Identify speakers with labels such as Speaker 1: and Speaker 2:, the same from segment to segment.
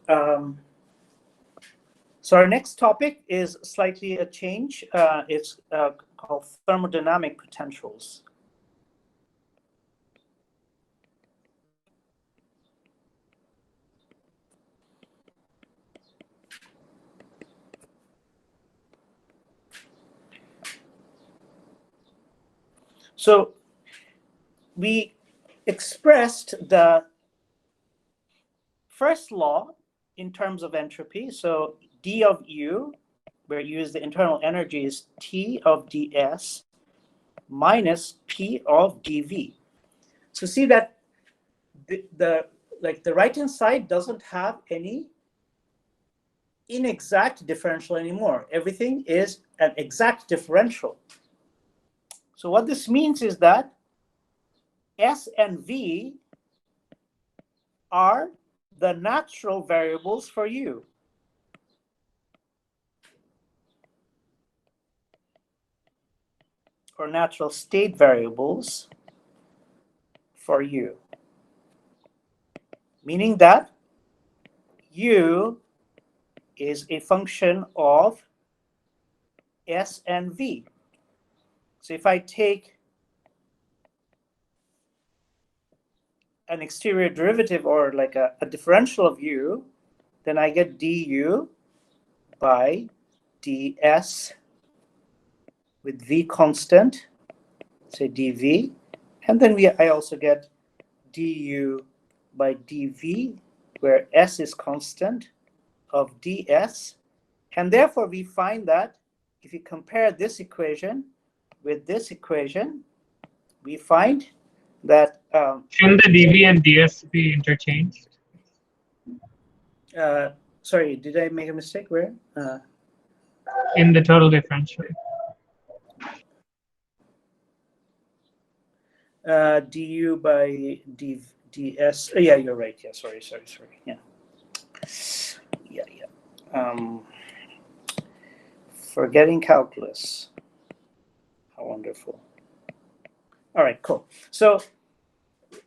Speaker 1: right. So our next topic is slightly a change. It's called thermodynamic potentials. So we expressed the first law in terms of entropy. So d of u, where u is the internal energy, is T of ds minus P of dV. So see that the right-hand side doesn't have any inexact differential anymore. Everything is an exact differential. So what this means is that S and V are the natural variables for u. Or natural state variables for u. Meaning that u is a function of S and V. So if I take an exterior derivative or like a differential of u, then I get du by ds with v constant, say dv, and then I also get du by dv, where s is constant, of ds, and therefore we find that if you compare this equation with this equation, we find that
Speaker 2: shouldn't the dv and ds be interchanged?
Speaker 1: Sorry, did I make a mistake? Where?
Speaker 2: In the total differential.
Speaker 1: Du by ds. Oh, yeah, you're right. Yeah, sorry. Yeah. Forgetting calculus. How wonderful. All right, cool. So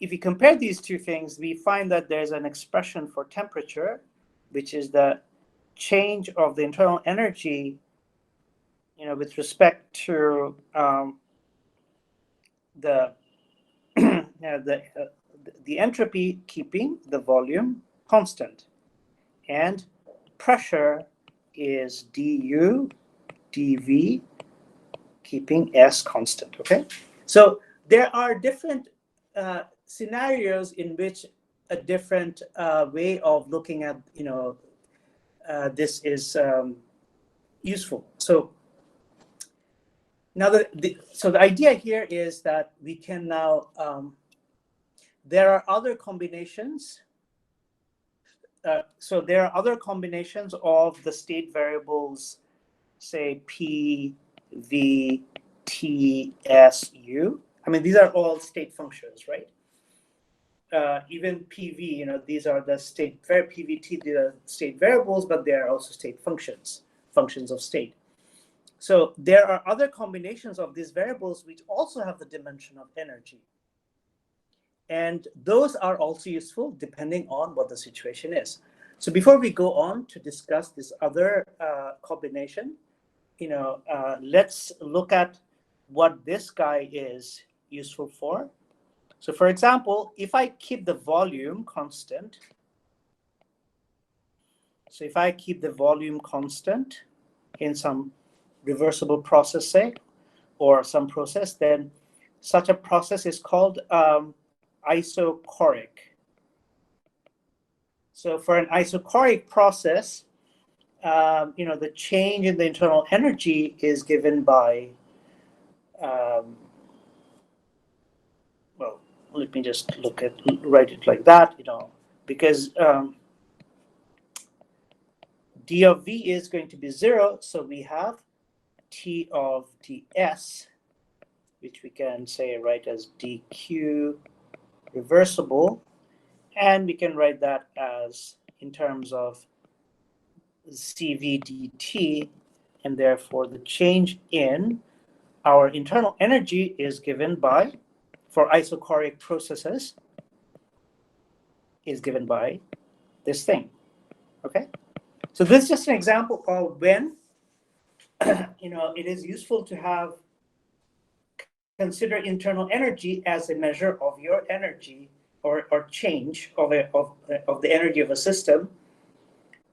Speaker 1: if you compare these two things, we find that there's an expression for temperature, which is the change of the internal energy, with respect to the entropy keeping the volume constant, and pressure is du dv keeping s constant. Okay, so there are different scenarios in which a different way of looking at this is useful. So now the idea here is that we can now there are other combinations. So there are other combinations of the state variables, say P, V, T, S, U. I mean, these are all state functions, right? Even PV, these are the state, PVT, these are state variables, but they are also state functions of state. So there are other combinations of these variables which also have the dimension of energy. And those are also useful depending on what the situation is. So before we go on to discuss this other combination, let's look at what this guy is useful for. So for example, if I keep the volume constant, in some reversible process, say, or some process, then such a process is called isochoric. So for an isochoric process, the change in the internal energy is given by, well, let me just write it like that, because d of v is going to be 0, so we have T of ds, which we can say write as dq reversible, and we can write that as in terms of cv dt, and therefore the change in our internal energy is given by, for isochoric processes, is given by this thing. Okay, so this is just an example of when it is useful to have consider internal energy as a measure of your energy or change of the energy of a system.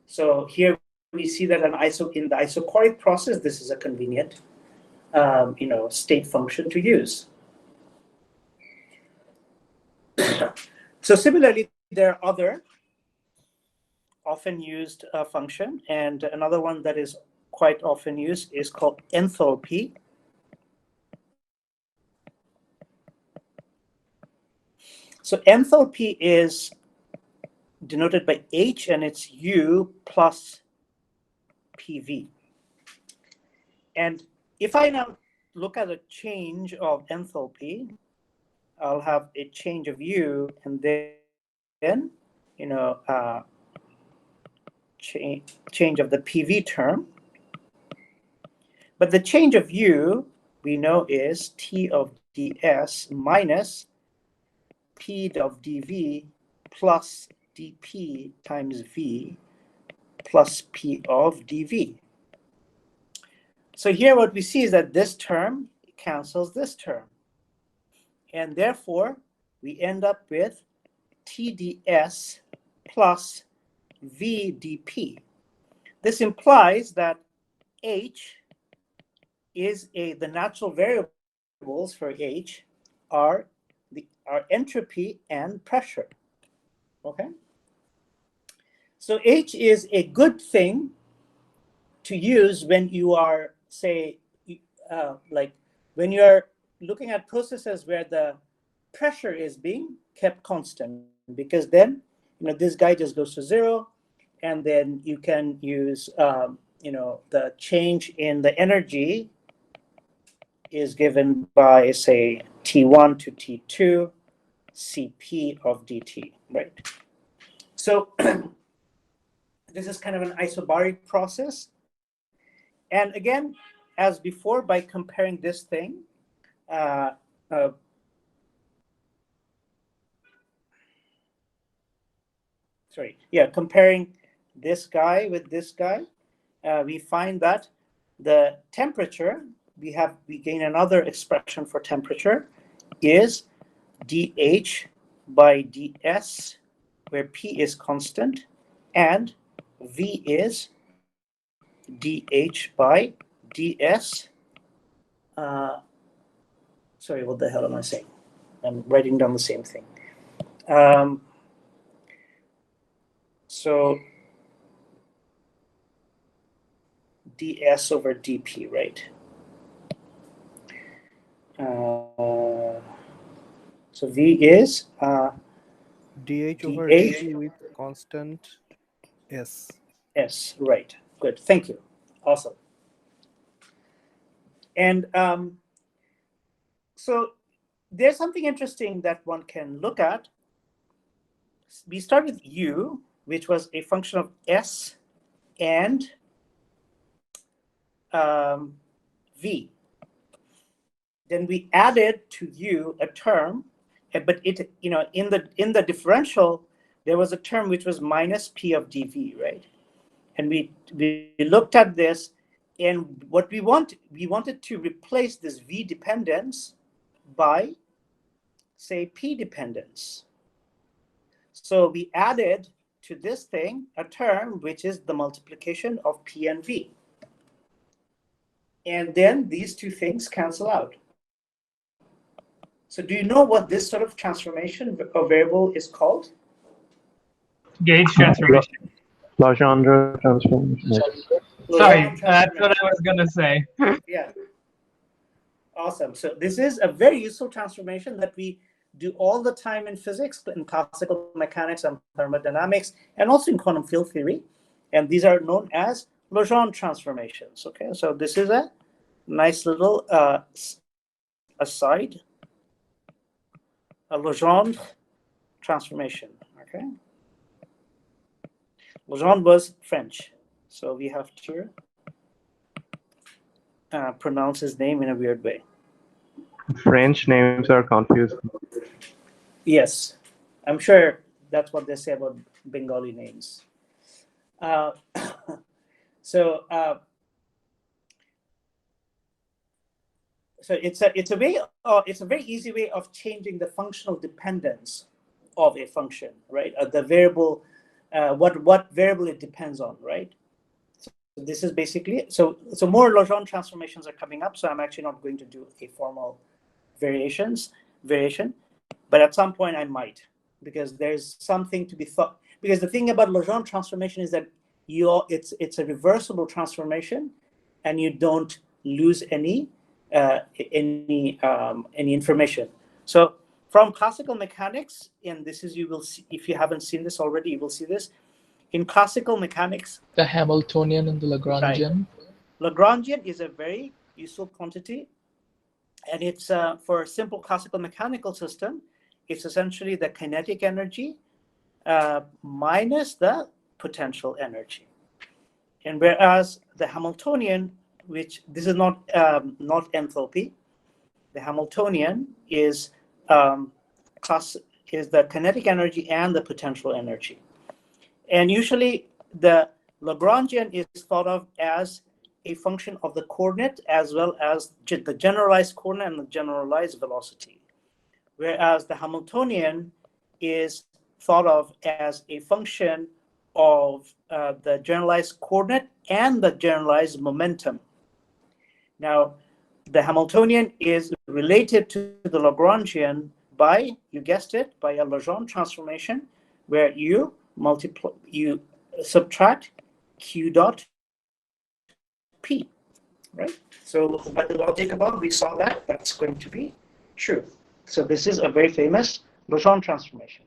Speaker 1: So here we see that in the isochoric process, this is a convenient state function to use. So similarly, there are other often used function, and another one that is quite often used is called enthalpy. So enthalpy is denoted by H, and it's U plus PV. And if I now look at a change of enthalpy, I'll have a change of U, and then change of the PV term. But the change of U we know is T of ds minus P of dV plus dP times V plus P of dV. So here what we see is that this term cancels this term. And therefore, we end up with TdS plus VdP. This implies that H is the natural variables for H are entropy and pressure. Okay? So H is a good thing to use when you are, say, like when you're looking at processes where the pressure is being kept constant, because then this guy just goes to 0, and then you can use the change in the energy is given by, say, T1 to T2 Cp of dt, right? So this is kind of an isobaric process. And again, as before, by comparing this thing, comparing this guy with this guy, we find that the temperature, we gain another expression for temperature, is dH by ds, where P is constant, and V is dH by ds. Sorry, what the hell am I saying? I'm writing down the same thing. So ds over dP, right? So V is
Speaker 3: dH over dP with constant S.
Speaker 1: S, right. Good, thank you. Awesome. And so there's something interesting that one can look at. We start with U, which was a function of S and V. Then we added to U a term, but it, in the differential, there was a term which was minus P of dV, right? And we looked at this, and what we wanted to replace this V dependence by, say, P dependence. So we added to this thing a term which is the multiplication of P and V. And then these two things cancel out. So do you know what this sort of transformation of variable is called?
Speaker 2: Gauge transformation.
Speaker 4: Legendre transformation.
Speaker 2: Sorry, that's what I was going to say.
Speaker 1: Yeah. Awesome. So this is a very useful transformation that we do all the time in physics, in classical mechanics and thermodynamics, and also in quantum field theory. And these are known as Legendre transformations. Okay, so this is a nice little aside, a Legendre transformation. Okay, Legendre was French, so we have to pronounce his name in a weird way.
Speaker 4: French names are confusing.
Speaker 1: Yes, I'm sure that's what they say about Bengali names. Uh, so so it's a way it's a very easy way of changing the functional dependence of a function, right? The variable, what variable it depends on, right? So this is basically so more Legendre transformations are coming up. So I'm actually not going to do a formal variation, but at some point I might, because there's something to be thought. Because the thing about Legendre transformation is that it's a reversible transformation, and you don't lose any information. So from classical mechanics, and this is, you will see, if you haven't seen this already, you will see this in classical mechanics.
Speaker 5: The Hamiltonian and the Lagrangian.
Speaker 1: Right. Lagrangian is a very useful quantity, and it's for a simple classical mechanical system. It's essentially the kinetic energy minus the potential energy. And whereas the Hamiltonian, which this is not enthalpy, the Hamiltonian is the kinetic energy and the potential energy. And usually the Lagrangian is thought of as a function of the coordinate as well as the generalized coordinate and the generalized velocity. Whereas the Hamiltonian is thought of as a function of the generalized coordinate and the generalized momentum. Now, the Hamiltonian is related to the Lagrangian by, you guessed it, by a Legendre transformation, where you subtract Q dot P, right? So by the logic above, we saw that that's going to be true. So this is a very famous Legendre transformation.